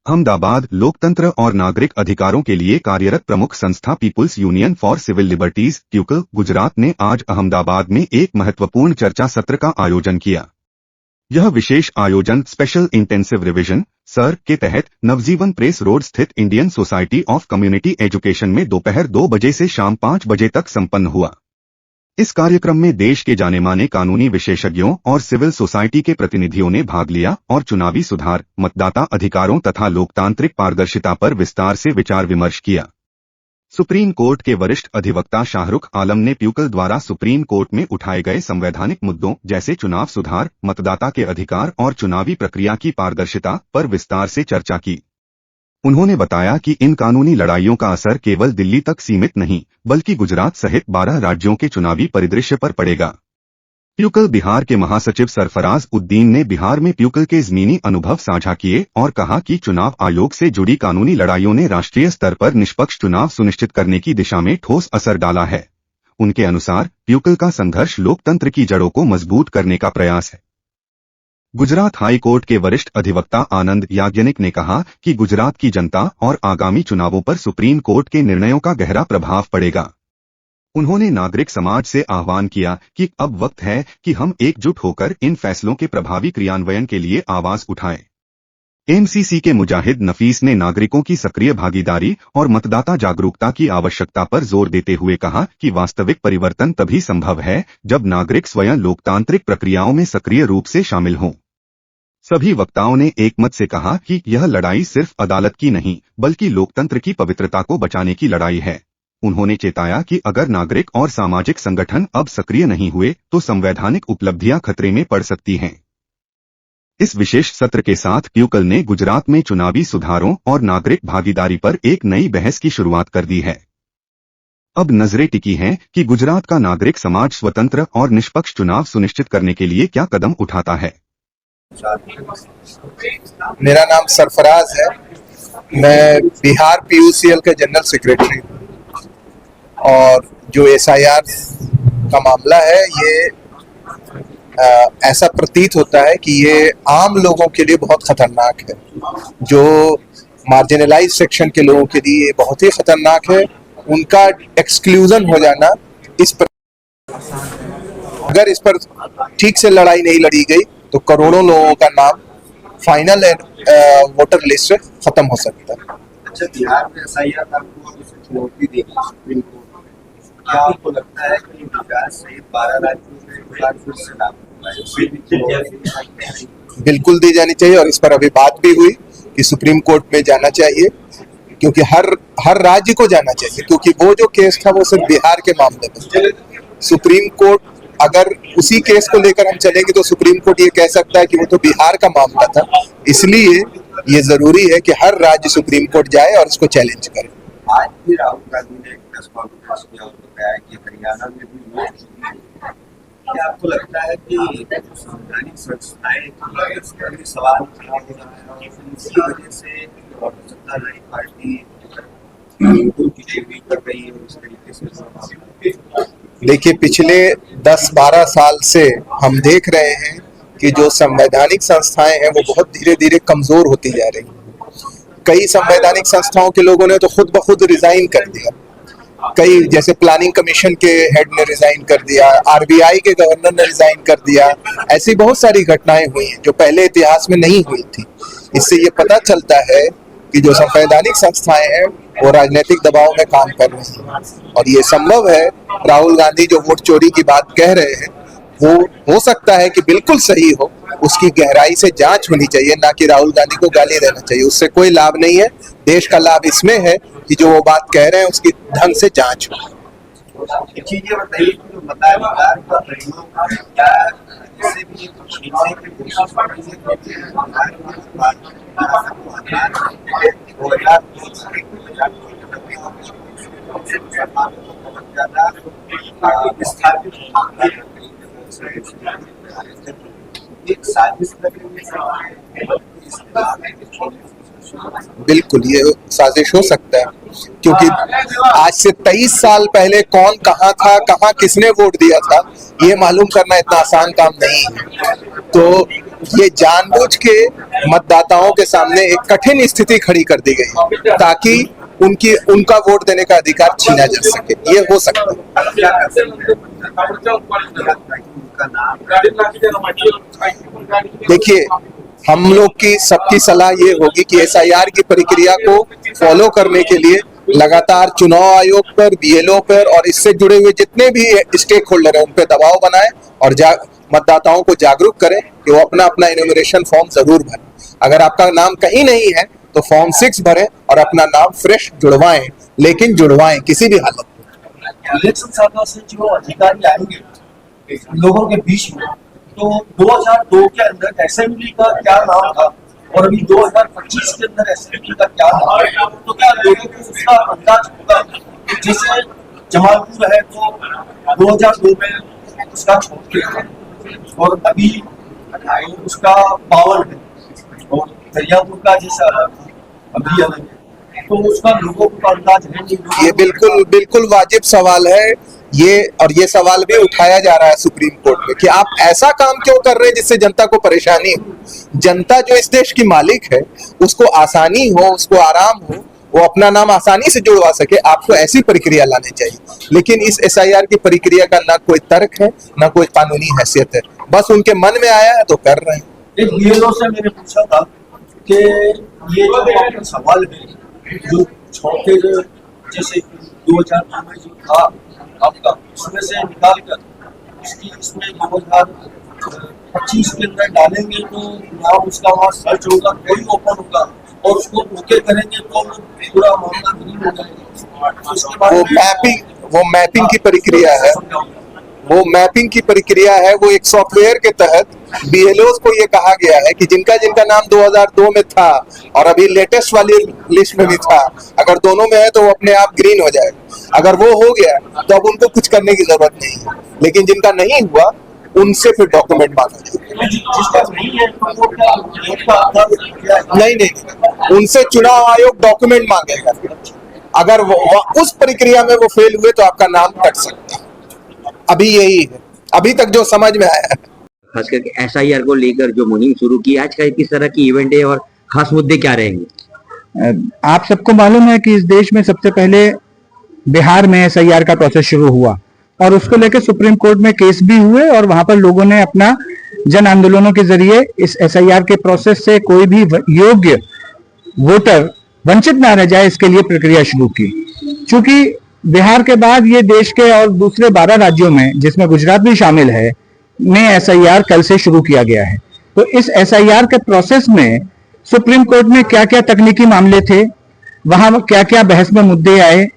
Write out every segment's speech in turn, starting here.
अहमदाबाद लोकतंत्र और नागरिक अधिकारों के लिए कार्यरत प्रमुख संस्था People's Union for Civil Liberties ट्यूकल गुजरात ने आज अहमदाबाद में एक महत्वपूर्ण चर्चा सत्र का आयोजन किया। यह विशेष आयोजन स्पेशल इंटेंसिव रिवीजन सर के तहत नवजीवन प्रेस रोड स्थित Indian society of community education में दोपहर 2 बजे से शाम 5 बजे तक संपन्न हुआ। इस कार्यक्रम में देश के जाने-माने कानूनी विशेषज्ञों और सिविल सोसाइटी के प्रतिनिधियों ने भाग लिया और चुनावी सुधार, मतदाता अधिकारों तथा लोकतांत्रिक पारदर्शिता पर विस्तार से विचार विमर्श किया। सुप्रीम कोर्ट के वरिष्ठ अधिवक्ता शाहरुख आलम ने ट्यूकल द्वारा सुप्रीम कोर्ट में उठाए गए संवैधानिक मुद्दों जैसे चुनाव सुधार, मतदाता के अधिकार और चुनावी प्रक्रिया की पारदर्शिता पर विस्तार से चर्चा की। उन्होंने बताया कि इन कानूनी लड़ाइयों का असर केवल दिल्ली तक सीमित नहीं, बल्कि गुजरात सहित 12 राज्यों के चुनावी परिदृश्य पर पड़ेगा। ट्यूकल बिहार के महासचिव सरफराज उद्दीन ने बिहार में ट्यूकल के जमीनी अनुभव साझा किए और कहा कि चुनाव आयोग से जुड़ी कानूनी लड़ाइयों ने राष्ट्रीय स्तर पर निष्पक्ष चुनाव सुनिश्चित करने की दिशा में ठोस असर डाला है। उनके अनुसार ट्यूकल का संघर्ष लोकतंत्र की जड़ों को मजबूत करने का प्रयास है। गुजरात हाई कोर्ट के वरिष्ठ अधिवक्ता आनंद याज्ञनिक ने कहा कि गुजरात की जनता और आगामी चुनावों पर सुप्रीम कोर्ट के निर्णयों का गहरा प्रभाव पड़ेगा। उन्होंने नागरिक समाज से आह्वान किया कि अब वक्त है कि हम एकजुट होकर इन फैसलों के प्रभावी क्रियान्वयन के लिए आवाज उठाएं। एमसीसी के मुजाहिद नफीस ने नागरिकों की सक्रिय भागीदारी और मतदाता जागरूकता की आवश्यकता पर जोर देते हुए कहा कि वास्तविक परिवर्तन तभी संभव है जब नागरिक स्वयं लोकतांत्रिक प्रक्रियाओं में सक्रिय रूप से शामिल हों। सभी वक्ताओं ने एकमत से कहा कि यह लड़ाई सिर्फ अदालत की नहीं, बल्कि लोकतंत्र की पवित्रता को बचाने की लड़ाई है। उन्होंने चेताया कि अगर नागरिक और सामाजिक संगठन अब सक्रिय नहीं हुए तो संवैधानिक उपलब्धियां खतरे में पड़ सकती हैं। इस विशेष सत्र के साथ ट्यूकल ने गुजरात में चुनावी सुधारों और नागरिक भागीदारी पर एक नई बहस की शुरुआत कर दी है। अब नजरें टिकी हैं कि गुजरात का नागरिक समाज स्वतंत्र और निष्पक्ष चुनाव सुनिश्चित करने के लिए क्या कदम उठाता है। मेरा नाम सरफराज है। मैं बिहार पीयूसीएल के जनरल सेक्रेटरी हूँ और जो एसआईआर का मामला है ये ऐसा प्रतीत होता है कि ये आम लोगों के लिए बहुत खतरनाक है। जो मार्जिनलाइज सेक्शन के लोगों के लिए बहुत ही खतरनाक है। उनका एक्सक्लूजन हो जाना अगर इस पर ठीक से लड़ाई नहीं लड़ी गई तो करोड़ों लोगों का नाम फाइनल वोटर लिस्ट से खत्म हो सकता है। अच्छा, बिहार में एसआईआर आपको चुनौती देगी सुप्रीम कोर्ट में। क्या आपको लगता है कि बिहार सहित 12 राज्यों में एक बार फिर से लागू होगा? बिल्कुल दी जानी चाहिए और इस पर अभी बात भी हुई कि सुप्रीम कोर्ट में जाना चाहिए, क्योंकि हर राज्य को जाना चाहिए, क्योंकि वो जो केस था वो सिर्फ बिहार के मामले में था। सुप्रीम कोर्ट अगर उसी केस को लेकर हम चलेंगे तो सुप्रीम कोर्ट ये कह सकता है कि वो तो बिहार का मामला था। इसलिए ये जरूरी है कि हर राज्य सुप्रीम कोर्ट जाए और इसको चैलेंज करे। आज भी राहुल गांधी ने एक प्रेस कॉन्फ्रेंस में बताया कि हरियाणा में भी क्या आपको लगता है कि संवैधानिक संस्थाएं सवाल खड़ा हो रहा है और इसी वजह से सत्ताधारी पार्टी कर रही है इस तरीके से? देखिए, पिछले 10-12 साल से हम देख रहे हैं कि जो संवैधानिक संस्थाएं हैं वो बहुत धीरे धीरे कमजोर होती जा रही हैं। कई संवैधानिक संस्थाओं के लोगों ने तो खुद ब खुद रिजाइन कर दिया। कई, जैसे प्लानिंग कमीशन के हेड ने रिजाइन कर दिया, आरबीआई के गवर्नर ने रिजाइन कर दिया। ऐसी बहुत सारी घटनाएं हुई हैं जो पहले इतिहास में नहीं हुई थी। इससे ये पता चलता है कि जो संवैधानिक संस्थाएं हैं वो राजनीतिक दबाव में काम कर रही हैं और ये संभव है। राहुल गांधी जो वोट चोरी की बात कह रहे हैं वो हो सकता है कि बिल्कुल सही हो, उसकी गहराई से जांच होनी चाहिए, ना कि राहुल गांधी को गाली देना चाहिए। उससे कोई लाभ नहीं है। देश का लाभ इसमें है कि जो वो बात कह रहे हैं उसकी ढंग से जांच हो। चीजें बताइए जो बताया एक साजिश बिल्कुल ये साजिश हो सकता है, क्योंकि आज से 23 साल पहले कौन कहाँ था, कहाँ किसने वोट दिया था, ये मालूम करना इतना आसान काम नहीं है। तो ये जानबूझ के मतदाताओं के सामने एक कठिन स्थिति खड़ी कर दी गई ताकि उनका वोट देने का अधिकार छीना जा सके। ये हो सकता है। क्या कर सकते हैं उनका नाम? देखिए, हम लोग की सबकी सलाह ये होगी कि एसआईआर की प्रक्रिया को फॉलो करने के लिए लगातार चुनाव आयोग पर, बीएलओ पर और इससे जुड़े हुए जितने भी स्टेक होल्डर हैं उन पर दबाव बनाएं और मतदाताओं को जागरूक करें कि वो अपना अपना इनोमिनेशन फॉर्म जरूर भरें। अगर आपका नाम कहीं नहीं है तो फॉर्म 6 भरें और अपना नाम फ्रेश जुड़वाएं, लेकिन जुड़वाएं किसी भी हालत में। इलेक्शन शाखा से जो अधिकारी आएंगे लोगों के बीच में, तो 2002 के अंदर असेंबली का क्या नाम था और अभी 2025 के अंदर असेंबली का क्या नाम है, तो क्या लोगों को उसका अंदाज होगा? जैसे जमालपुर है तो 2002 में उसका छोड़ के और अभी उसका पावर है, और दरियापुर का जैसा अभी अलग है, तो उसका लोगों को अंदाज है नहीं। ये बिल्कुल वाजिब सवाल है ये सवाल भी उठाया जा रहा है सुप्रीम कोर्ट में कि आप ऐसा काम क्यों कर रहे हैं जिससे जनता को परेशानी हो। जनता जो इस देश की मालिक है उसको आसानी हो, उसको आराम हो, वो अपना नाम आसानी से जुड़वा सके, आपको ऐसी प्रक्रिया लानी चाहिए। लेकिन इस एसआईआर की प्रक्रिया का ना कोई तर्क है, ना कोई कानूनी हैसियत है, बस उनके मन में आया है तो कर रहे हैं। एक बीएलओ से मैंने पूछा था कि ये जो आपका सवाल है, जो छोटे जैसे 2002 में जो था आपका, उसमें से निकाल कर इसमें 2025 के अंदर डालेंगे तो नाम उसका वहाँ सर्च होगा, कोई ओपन होगा और उसको ओके करेंगे तो पूरा मामला ग्रीन हो जाएगा। उसके बाद वो मैपिंग की प्रक्रिया है, वो एक सॉफ्टवेयर के तहत बीएलओ को ये कहा गया है कि जिनका नाम 2002 में था और अभी लेटेस्ट वाली लिस्ट में भी था, अगर दोनों में है तो वो अपने आप ग्रीन हो जाएगा। अगर वो हो गया तो अब उनको कुछ करने की जरूरत नहीं है, लेकिन जिनका नहीं हुआ उनसे फिर डॉक्यूमेंट मांगा जाएगा। नहीं, उनसे चुनाव आयोग डॉक्यूमेंट मांगेगा। अगर वो उस प्रक्रिया में वो फेल हुए तो आपका नाम कट सकता है। अभी यही है, अभी तक जो समझ में आया है। खास करके एसआईआर को लेकर जो मुहिम शुरू की, आज का किस तरह की इवेंट है और खास मुद्दे क्या रहेंगे? आप सबको मालूम है कि इस देश में सबसे पहले बिहार में एसआईआर का प्रोसेस शुरू हुआ और उसको लेकर सुप्रीम कोर्ट में केस भी हुए और वहां पर लोगों ने अपना जन आंदोलनों के जरिए इस एसआईआर के प्रोसेस से कोई भी योग्य वोटर वंचित ना रह जाए, इसके लिए प्रक्रिया शुरू की। चूंकि बिहार के बाद ये देश के और दूसरे 12 राज्यों में, जिसमें गुजरात भी शामिल है, में एसआईआर कल से शुरू किया गया है। तो इस एसआईआर के प्रोसेस में सुप्रीम कोर्ट में क्या क्या तकनीकी मामले थे, वहां क्या क्या बहस में मुद्दे आए,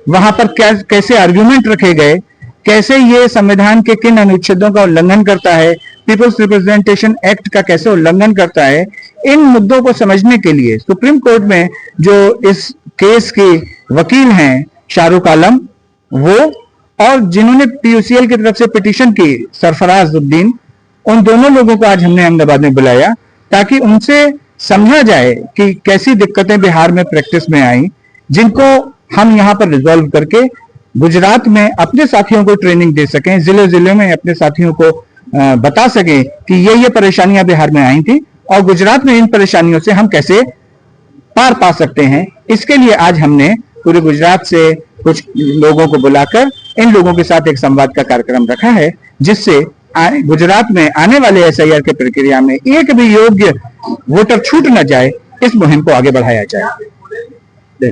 वहां पर कैसे आर्ग्यूमेंट रखे गए, कैसे ये संविधान के किन अनुच्छेदों का उल्लंघन करता है, पीपल्स रिप्रेजेंटेशन एक्ट का कैसे उल्लंघन करता है, इन मुद्दों को समझने के लिए सुप्रीम कोर्ट में जो इस केस के वकील हैं शाहरुख आलम, वो और जिन्होंने पीयूसीएल की तरफ से पिटीशन की सरफराज उद्दीन, उन दोनों लोगों को आज हमने अहमदाबाद में बुलाया ताकि उनसे समझा जाए कि कैसी दिक्कतें बिहार में प्रैक्टिस में आई, जिनको हम यहाँ पर रिजॉल्व करके गुजरात में अपने साथियों को ट्रेनिंग दे सकें, जिले जिले में अपने साथियों को बता सकें कि ये परेशानियां बिहार में आई थी और गुजरात में इन परेशानियों से हम कैसे पार पा सकते हैं। इसके लिए आज हमने पूरे गुजरात से कुछ लोगों को बुलाकर इन लोगों के साथ एक संवाद का कार्यक्रम रखा है, जिससे गुजरात में आने वाले एसआईआर की प्रक्रिया में एक भी योग्य वोटर छूट न जाए, इस मुहिम को आगे बढ़ाया जाए।